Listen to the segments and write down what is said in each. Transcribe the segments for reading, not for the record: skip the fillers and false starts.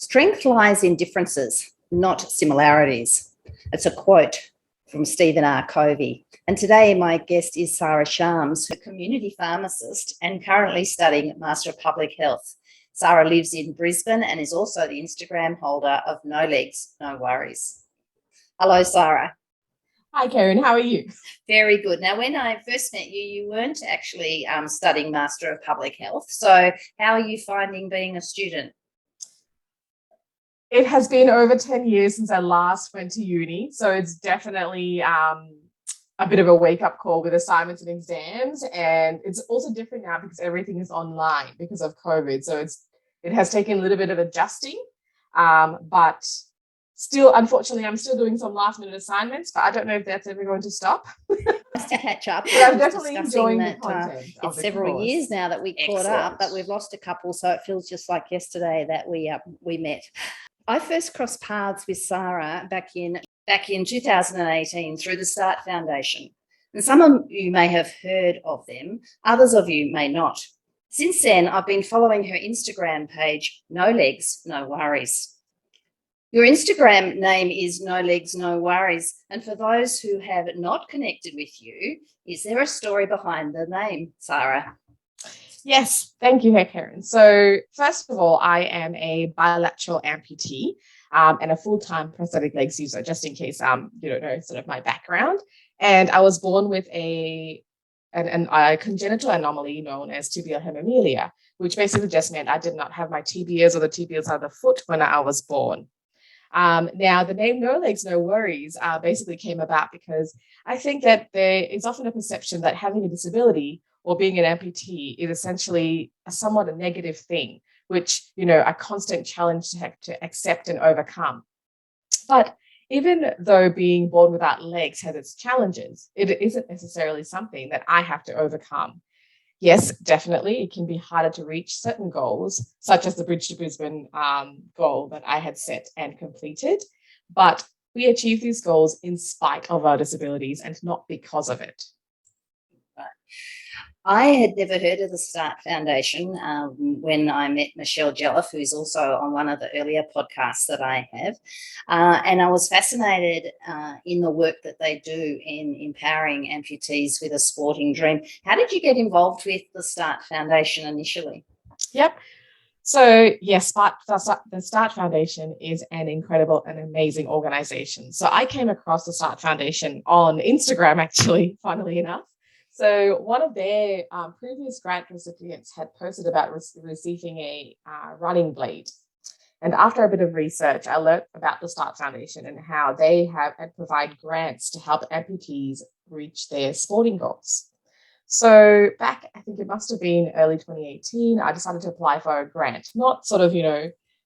Strength lies in differences, not similarities. It's a quote from Stephen R. Covey. And today my guest is Sara, a community pharmacist and currently studying Master of Public Health. Sara lives in Brisbane and is also the Instagram holder of No Legs, No Worries. Hello, Sara. Hi, Kerryn. How are you? Very good. Now, when I first met you, you weren't actually studying Master of Public Health. So how are you finding being a student? It has been over 10 years since I last went to uni. So it's definitely a bit of a wake-up call with assignments and exams. And it's also different now because everything is online because of COVID. So it has taken a little bit of adjusting. But still, unfortunately, I'm still doing some last-minute assignments, but I don't know if that's ever going to stop. Just to catch up. But I'm definitely enjoying the content. It's several years now that we caught up, but we've lost a couple, so it feels just like yesterday that we met. I first crossed paths with Sara back in 2018 through the Start Foundation. And some of you may have heard of them, others of you may not. Since then, I've been following her Instagram page, No Legs, No Worries. Your Instagram name is No Legs, No Worries. And for those who have not connected with you, is there a story behind the name, Sara? Yes, thank you, Kerryn. So first of all, I am a bilateral amputee and a full-time prosthetic legs user, just in case you don't know sort of my background. And I was born with a congenital anomaly known as tibial hemimelia, which basically just meant I did not have my tibias or the tibials of the foot when I was born. Now, the name No Legs, No Worries basically came about because I think that there is often a perception that having a disability or being an amputee is essentially somewhat a negative thing, which, a constant challenge to have to accept and overcome. But even though being born without legs has its challenges, it isn't necessarily something that I have to overcome. Yes, definitely, it can be harder to reach certain goals, such as the Bridge to Brisbane goal that I had set and completed. But we achieve these goals in spite of our disabilities and not because of it. I had never heard of the Start Foundation when I met Michelle Jelliff, who's also on one of the earlier podcasts that I have. And I was fascinated in the work that they do in empowering amputees with a sporting dream. How did you get involved with the Start Foundation initially? Yep. So yes, the Start Foundation is an incredible and amazing organization. So I came across the Start Foundation on Instagram, actually, funnily enough. So one of their previous grant recipients had posted about receiving a running blade. And after a bit of research, I learned about the Start Foundation and how they have and provide grants to help amputees reach their sporting goals. So back, I think it must have been early 2018, I decided to apply for a grant. Not sort of,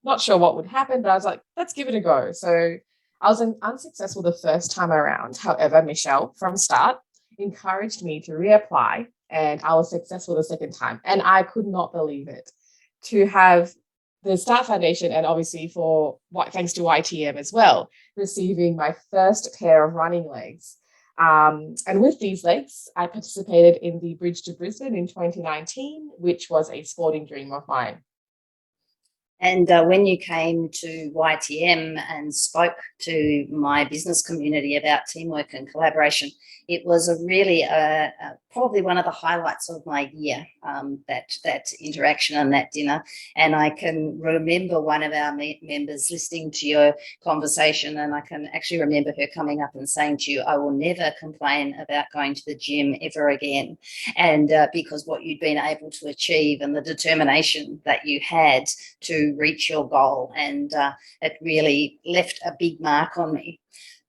not sure what would happen, but I was like, let's give it a go. So I was unsuccessful the first time around. However, Michelle from Start encouraged me to reapply, and I was successful the second time. And I could not believe it. To have the Start Foundation, and obviously thanks to YTM as well, receiving my first pair of running legs. And with these legs, I participated in the Bridge to Brisbane in 2019, which was a sporting dream of mine. And when you came to YTM and spoke to my business community about teamwork and collaboration, it was probably one of the highlights of my year, that interaction and that dinner. And I can remember one of our members listening to your conversation, and I can actually remember her coming up and saying to you, I will never complain about going to the gym ever again. And because what you'd been able to achieve and the determination that you had to reach your goal, and it really left a big mark on me.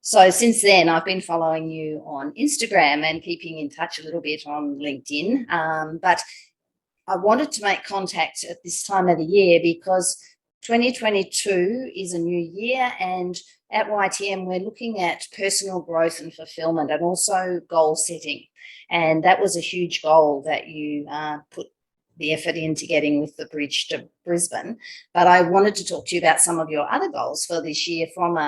So since then, I've been following you on Instagram and keeping in touch a little bit on LinkedIn. But I wanted to make contact at this time of the year because 2022 is a new year, and at YTM, we're looking at personal growth and fulfillment and also goal setting. And that was a huge goal that you put the effort into getting with the Bridge to Brisbane. But I wanted to talk to you about some of your other goals for this year from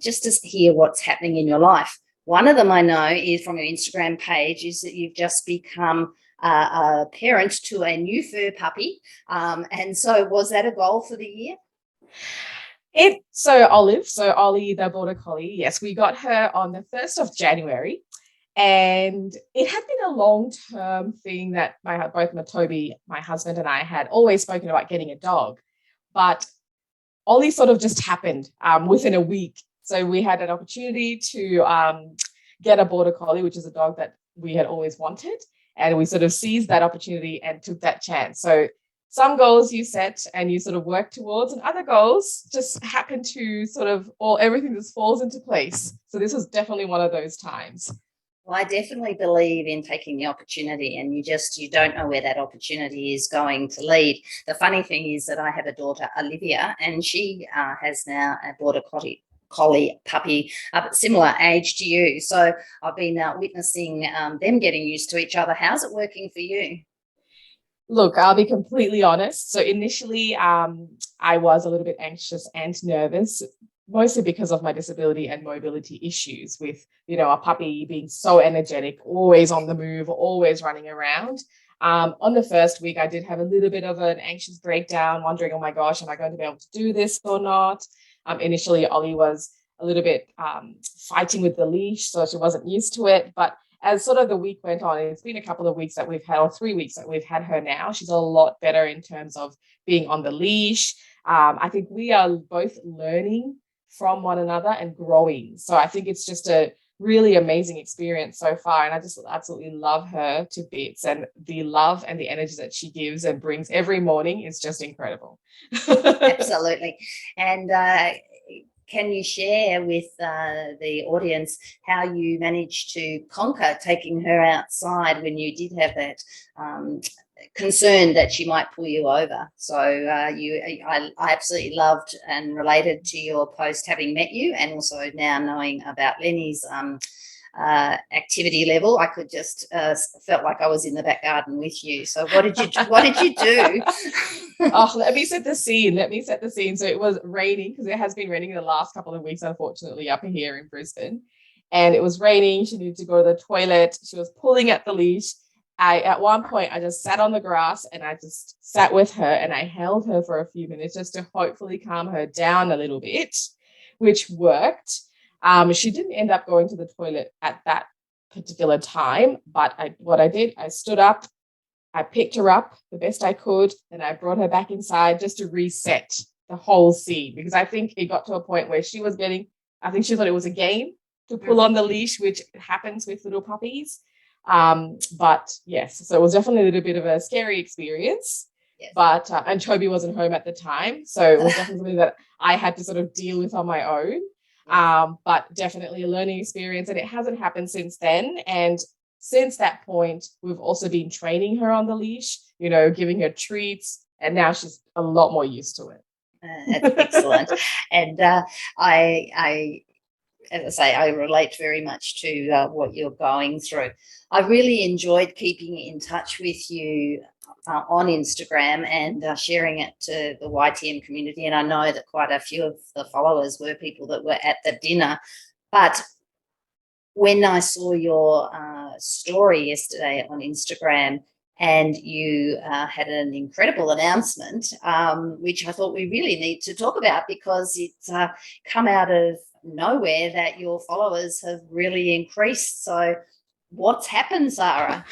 just to hear what's happening in your life. One of them I know is from your Instagram page is that you've just become a parent to a new fur puppy. And so was that a goal for the year? Ollie, the border collie, yes, we got her on the 1st of January. And it had been a long-term thing that Toby, my husband, and I had always spoken about getting a dog. But Ollie sort of just happened within a week. So we had an opportunity to get a border collie, which is a dog that we had always wanted. And we sort of seized that opportunity and took that chance. So some goals you set and you sort of work towards, and other goals just happen to sort of, or everything just falls into place. So this was definitely one of those times. Well, I definitely believe in taking the opportunity, and you don't know where that opportunity is going to lead. The funny thing is that I have a daughter, Olivia, and she has now a border collie puppy, similar age to you. So I've been witnessing them getting used to each other. How's it working for you? Look, I'll be completely honest. So initially, I was a little bit anxious and nervous, mostly because of my disability and mobility issues with, a puppy being so energetic, always on the move, always running around. On the first week, I did have a little bit of an anxious breakdown, wondering, oh my gosh, am I going to be able to do this or not? Initially, Ollie was a little bit fighting with the leash, so she wasn't used to it. But as sort of the week went on, it's been a couple of weeks that we've had, or 3 weeks that we've had her now. She's a lot better in terms of being on the leash. I think we are both learning from one another and growing. So I think it's just a really amazing experience so far. And I just absolutely love her to bits. And the love and the energy that she gives and brings every morning is just incredible. Absolutely. And can you share with the audience how you managed to conquer taking her outside when you did have that concern that she might pull you over? So I absolutely loved and related to your post, having met you, and also now knowing about Lenny's activity level. I could just felt like I was in the back garden with you. So what did you do? Oh, let me set the scene. So it was raining, because it has been raining the last couple of weeks, unfortunately, up here in Brisbane. And it was raining. She needed to go to the toilet. She was pulling at the leash. At one point, I just sat on the grass and I just sat with her and I held her for a few minutes just to hopefully calm her down a little bit, which worked. She didn't end up going to the toilet at that particular time, but what I did, I stood up, I picked her up the best I could, and I brought her back inside just to reset the whole scene, because I think it got to a point where she thought it was a game to pull on the leash, which happens with little puppies. But yes, so it was definitely a little bit of a scary experience. Yes. But and Toby wasn't home at the time, so it was definitely something that I had to sort of deal with on my own. But definitely a learning experience, and it hasn't happened since then. And since that point, we've also been training her on the leash, giving her treats, and now she's a lot more used to it. That's excellent. And I as I say, I relate very much to what you're going through. I really enjoyed keeping in touch with you on Instagram and sharing it to the YTM community. And I know that quite a few of the followers were people that were at the dinner. But when I saw your story yesterday on Instagram, and you had an incredible announcement, which I thought we really need to talk about, because it's come out of nowhere that your followers have really increased. So what's happened, Sara?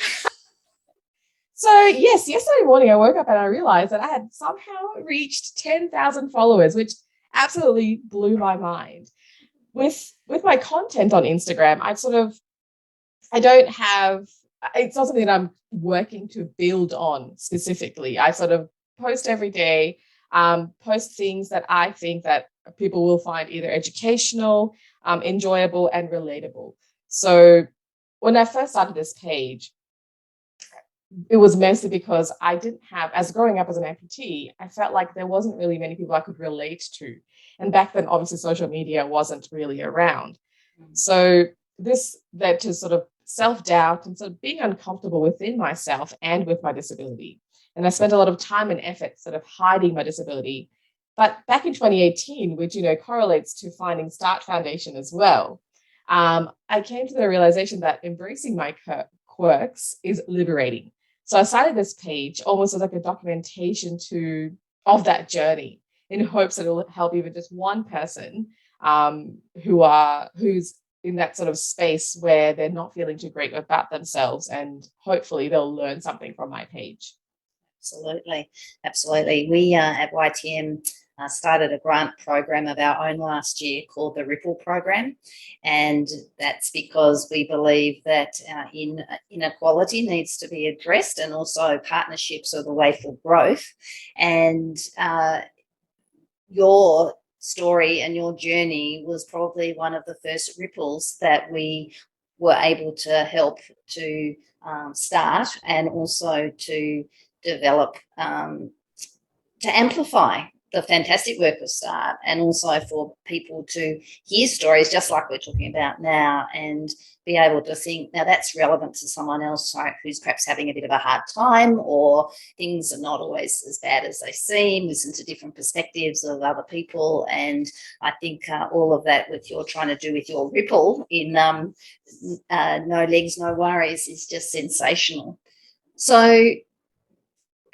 So yes, yesterday morning I woke up and I realized that I had somehow reached 10,000 followers, which absolutely blew my mind. With my content on Instagram, it's not something that I'm working to build on specifically. I sort of post every day, post things that I think that people will find either educational, enjoyable, and relatable. So when I first started this page, it was mostly because I didn't have, as growing up as an amputee, I felt like there wasn't really many people I could relate to. And back then, obviously, social media wasn't really around. So this led to sort of self-doubt and sort of being uncomfortable within myself and with my disability. And I spent a lot of time and effort sort of hiding my disability. But back in 2018, which, correlates to finding Start Foundation as well, I came to the realization that embracing my quirks is liberating. So I started this page almost as like a documentation of that journey. in hopes that it'll help even just one person who's in that sort of space where they're not feeling too great about themselves, and hopefully they'll learn something from my page. Absolutely. Absolutely. We at YTM started a grant program of our own last year called the Ripple Program. And that's because we believe that inequality needs to be addressed, and also partnerships are the way for growth. And your story and your journey was probably one of the first ripples that we were able to help to start, and also to develop, to amplify the fantastic work of START, and also for people to hear stories just like we're talking about now, and be able to think, now that's relevant to someone else who's perhaps having a bit of a hard time, or things are not always as bad as they seem. Listen to different perspectives of other people. And I think all of that, with you're trying to do with your Ripple in No Legs, No Worries, is just sensational. So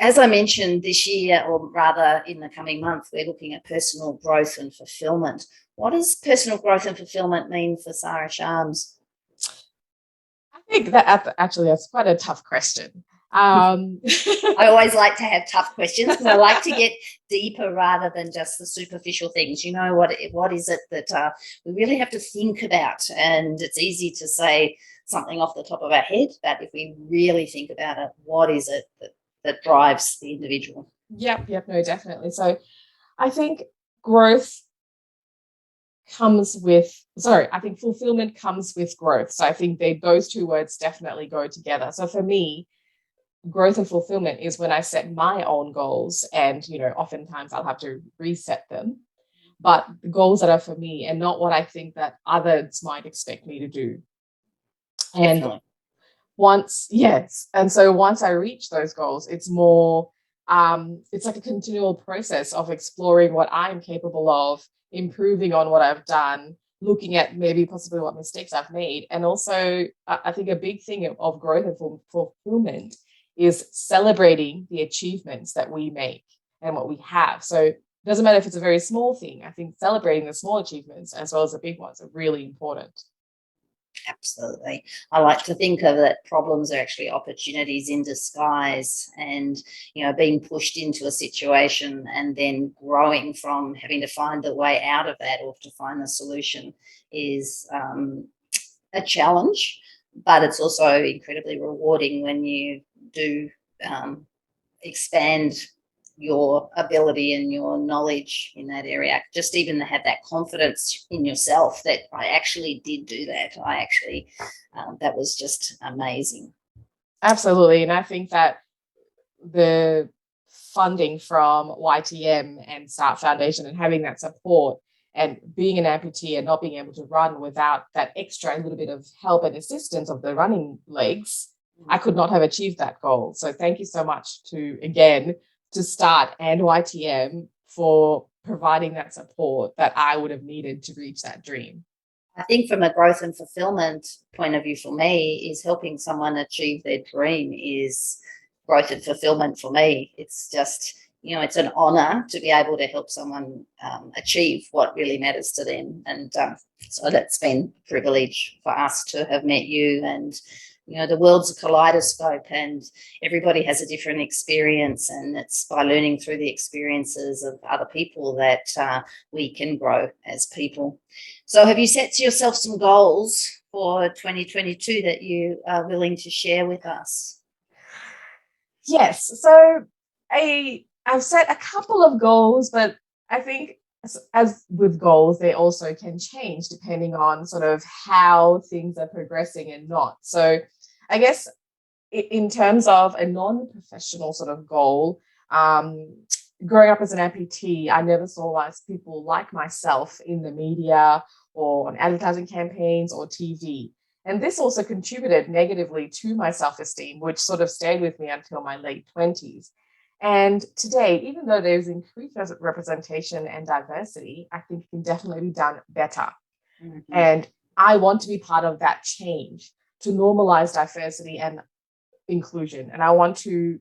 as I mentioned, this year, or rather in the coming month, we're looking at personal growth and fulfillment. What does personal growth and fulfillment mean for Sara Shams? I think that actually that's quite a tough question. I always like to have tough questions, because I like to get deeper rather than just the superficial things. You know, what is it that we really have to think about? And it's easy to say something off the top of our head, but if we really think about it, what is it that drives the individual? Yep, no, definitely. So I think growth comes with, I think fulfillment comes with growth. So I think those two words definitely go together. So for me, growth and fulfillment is when I set my own goals, and, you know, oftentimes I'll have to reset them, but the goals that are for me and not what I think that others might expect me to do. And Definitely. and so once I reach those goals, it's more, it's like a continual process of exploring what I'm capable of, improving on what I've done, looking at maybe possibly what mistakes I've made. And also, I think a big thing of growth and fulfillment is celebrating the achievements that we make and what we have. So it doesn't matter if it's a very small thing. I think celebrating the small achievements as well as the big ones are really important. Absolutely. I like to think of that problems are actually opportunities in disguise, and, you know, being pushed into a situation and then growing from having to find the way out of that, or to find the solution, is a challenge, but it's also incredibly rewarding when you do expand your ability and your knowledge in that area. Just even to have that confidence in yourself that I actually did do that. That was just amazing. Absolutely. And I think that the funding from YTM and START Foundation, and having that support, and being an amputee and not being able to run without that extra little bit of help and assistance of the running legs, I could not have achieved that goal. So thank you so much to START and YTM for providing that support that I would have needed to reach that dream. I think from a growth and fulfillment point of view, for me, is helping someone achieve their dream is growth and fulfillment for me. It's just, you know, it's an honor to be able to help someone achieve what really matters to them. And so that's been a privilege for us to have met you. And, you know, the world's a kaleidoscope, and everybody has a different experience, and it's by learning through the experiences of other people that we can grow as people. So have you set yourself some goals for 2022 that you are willing to share with us? Yes. So I've set a couple of goals, but I think as with goals, they also can change depending on sort of how things are progressing and not. So I guess in terms of a non-professional sort of goal, growing up as an amputee, I never saw people like myself in the media or on advertising campaigns or TV. And this also contributed negatively to my self-esteem, which sort of stayed with me until my late 20s. And today, even though there's increased representation and diversity, I think it can definitely be done better. Mm-hmm. And I want to be part of that change to normalize diversity and inclusion. And I want to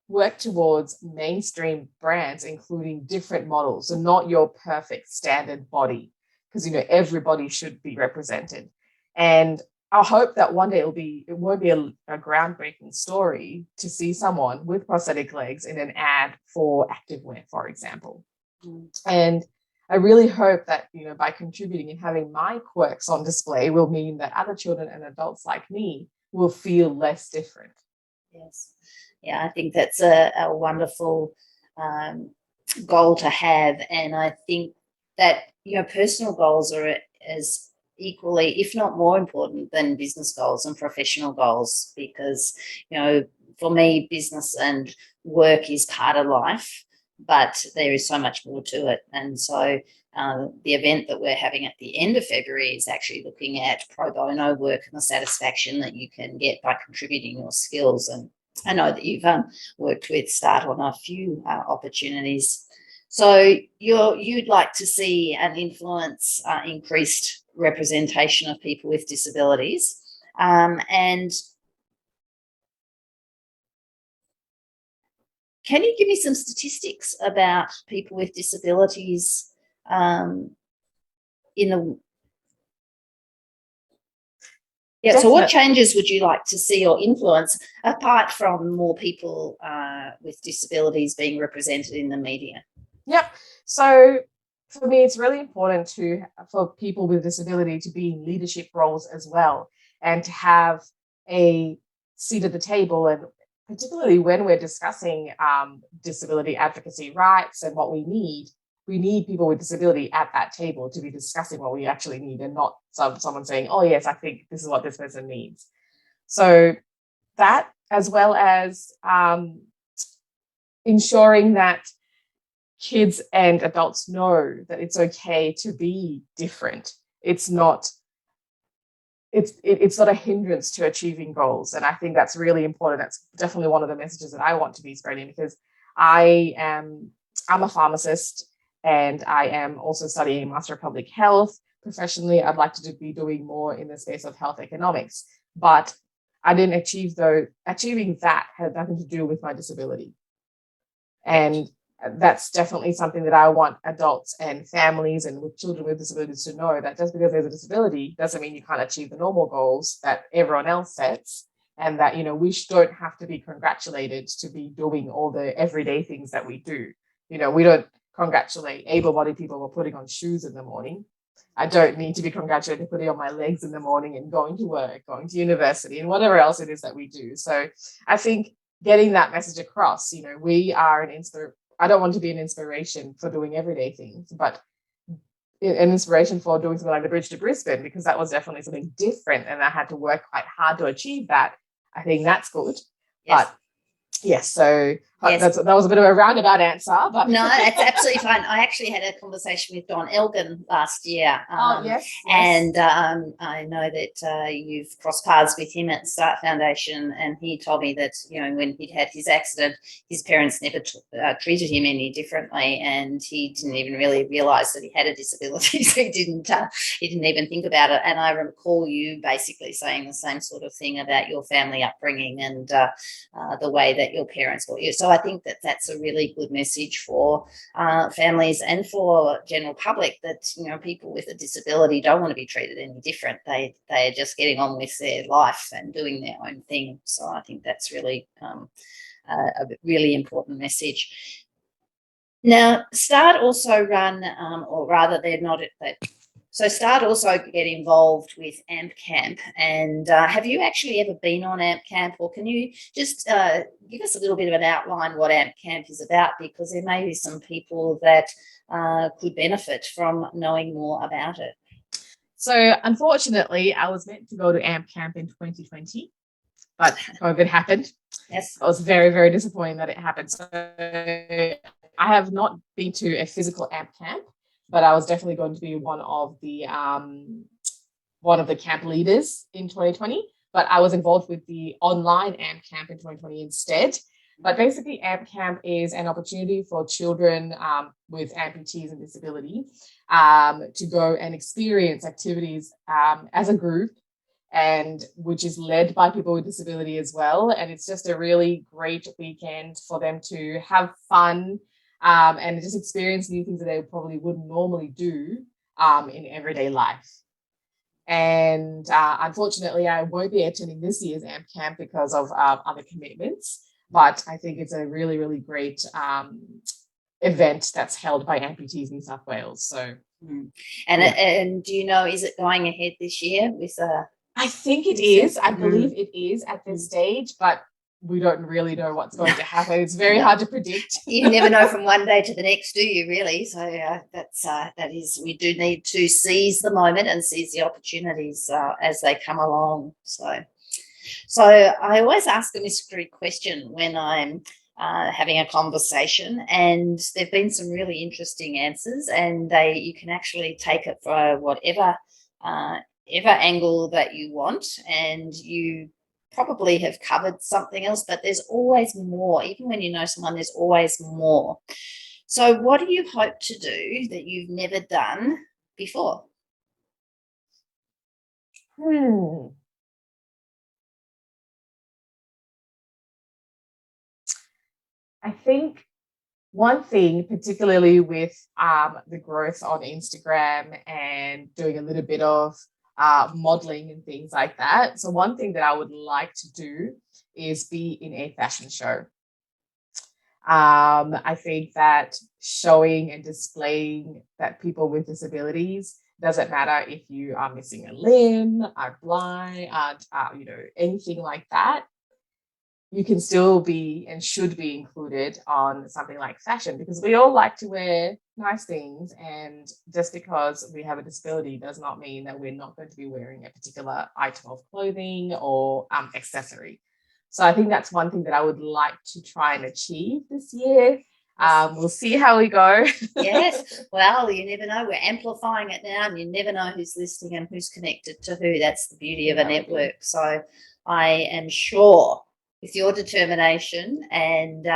work towards mainstream brands, including different models, so not your perfect standard body, because everybody should be represented. And I hope that one day it won't be a groundbreaking story to see someone with prosthetic legs in an ad for activewear, for example. And I really hope that, by contributing and having my quirks on display will mean that other children and adults like me will feel less different. Yes. Yeah, I think that's a wonderful goal to have. And I think that, personal goals are as equally, if not more important than business goals and professional goals, because, for me, business and work is part of life, but there is so much more to it. And so the event that we're having at the end of February is actually looking at pro bono work and the satisfaction that you can get by contributing your skills. And I know that you've worked with Start on a few opportunities. So you'd like to see and influence increased representation of people with disabilities. And can you give me some statistics about people with disabilities in the... Yeah, definitely. So what changes would you like to see or influence, apart from more people with disabilities being represented in the media? Yep. So for me, it's really important for people with disability to be in leadership roles as well, and to have a seat at the table. And particularly when we're discussing disability advocacy rights and what we need people with disability at that table to be discussing what we actually need, and not someone saying, oh, yes, I think this is what this person needs. So that, as well as ensuring that kids and adults know that it's okay to be different. It's not a hindrance to achieving goals. And I think that's really important. That's definitely one of the messages that I want to be spreading, because I'm a pharmacist, and I am also studying Master of Public Health. Professionally, I'd like to be doing more in the space of health economics, but I didn't achieve those. Achieving that had nothing to do with my disability. And that's definitely something that I want adults and families and with children with disabilities to know, that just because there's a disability doesn't mean you can't achieve the normal goals that everyone else sets, and that, we don't have to be congratulated to be doing all the everyday things that we do. We don't congratulate able-bodied people for putting on shoes in the morning. I don't need to be congratulated for putting on my legs in the morning and going to work, going to university, and whatever else it is that we do. So I think getting that message across, we are I don't want to be an inspiration for doing everyday things, but an inspiration for doing something like the Bridge to Brisbane, because that was definitely something different, and I had to work quite hard to achieve that. I think that's good. Yes. But yes, so yes. That was a bit of a roundabout answer, but no, that's absolutely fine. I actually had a conversation with Don Elgin last year. Yes. And I know that you've crossed paths with him at the Start Foundation, and he told me that, when he'd had his accident, his parents never treated him any differently, and he didn't even really realise that he had a disability, so he didn't even think about it. And I recall you basically saying the same sort of thing about your family upbringing and the way that your parents taught you. So I think that that's a really good message for families and for general public, that people with a disability don't want to be treated any different. They are just getting on with their life and doing their own thing. So I think that's really a really important message. Now, Start also run, or rather, they're not. So Start also get involved with AMP Camp. And have you actually ever been on AMP Camp, or can you just give us a little bit of an outline what AMP Camp is about? Because there may be some people that could benefit from knowing more about it. So unfortunately, I was meant to go to AMP Camp in 2020, but COVID happened. Yes. I was very, very disappointed that it happened. So I have not been to a physical AMP Camp, but I was definitely going to be one of the camp leaders in 2020. But I was involved with the online AMP Camp in 2020 instead. But basically, AMP Camp is an opportunity for children with amputees and disability to go and experience activities as a group and which is led by people with disability as well. And it's just a really great weekend for them to have fun and just experience new things that they probably wouldn't normally do in everyday life. And unfortunately, I won't be attending this year's AMP camp because of other commitments. But I think it's a really, really great event that's held by Amputees New South Wales. So, and do you know, is it going ahead this year with I think it is. I believe it is at this stage, but we don't really know what's going to happen. It's very hard to predict. You never know from one day to the next, do you, really? So we do need to seize the moment and seize the opportunities as they come along. So I always ask a mystery question when I'm having a conversation, and there've been some really interesting answers, and you can actually take it for whatever angle that you want, and you probably have covered something else, but there's always more. Even when you know someone, there's always more. So what do you hope to do that you've never done before? I think one thing, particularly with the growth on Instagram and doing a little bit of modeling and things like that. So one thing that I would like to do is be in a fashion show. I think that showing and displaying that people with disabilities, doesn't matter if you are missing a limb, are blind, anything like that, you can still be and should be included on something like fashion, because we all like to wear nice things, and just because we have a disability does not mean that we're not going to be wearing a particular item of clothing or accessory. So I think that's one thing that I would like to try and achieve this year. We'll see how we go. Yes, well, you never know. We're amplifying it now, and you never know who's listening and who's connected to who. That's the beauty of a network. So I am sure with your determination and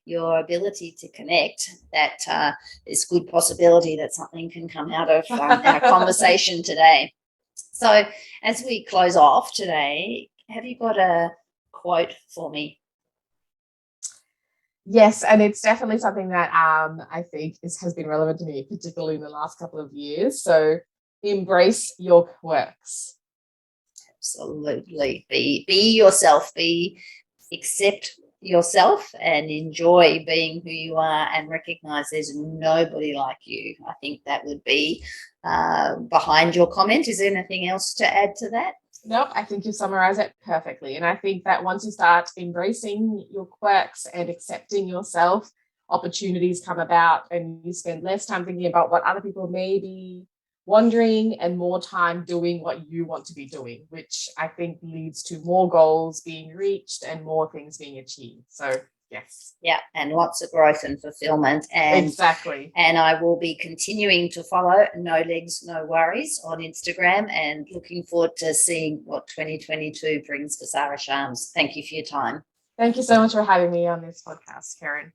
your ability to connect, that there's good possibility that something can come out of our conversation today. So as we close off today, have you got a quote for me? Yes, and it's definitely something that I think has been relevant to me, particularly in the last couple of years. So embrace your quirks. Absolutely. Be yourself. Accept yourself and enjoy being who you are, and recognize there's nobody like you. I think that would be behind your comment. Is there anything else to add to that? Nope, I think you summarize it perfectly. And I think that once you start embracing your quirks and accepting yourself, opportunities come about, and you spend less time thinking about what other people may be wondering and more time doing what you want to be doing, which I think leads to more goals being reached and more things being achieved. So yes. Yeah, and lots of growth and fulfillment. And exactly. And I will be continuing to follow No Legs, No Worries on Instagram, and looking forward to seeing what 2022 brings for Sara Shams. Thank you for your time. Thank you so much for having me on this podcast, Kerryn.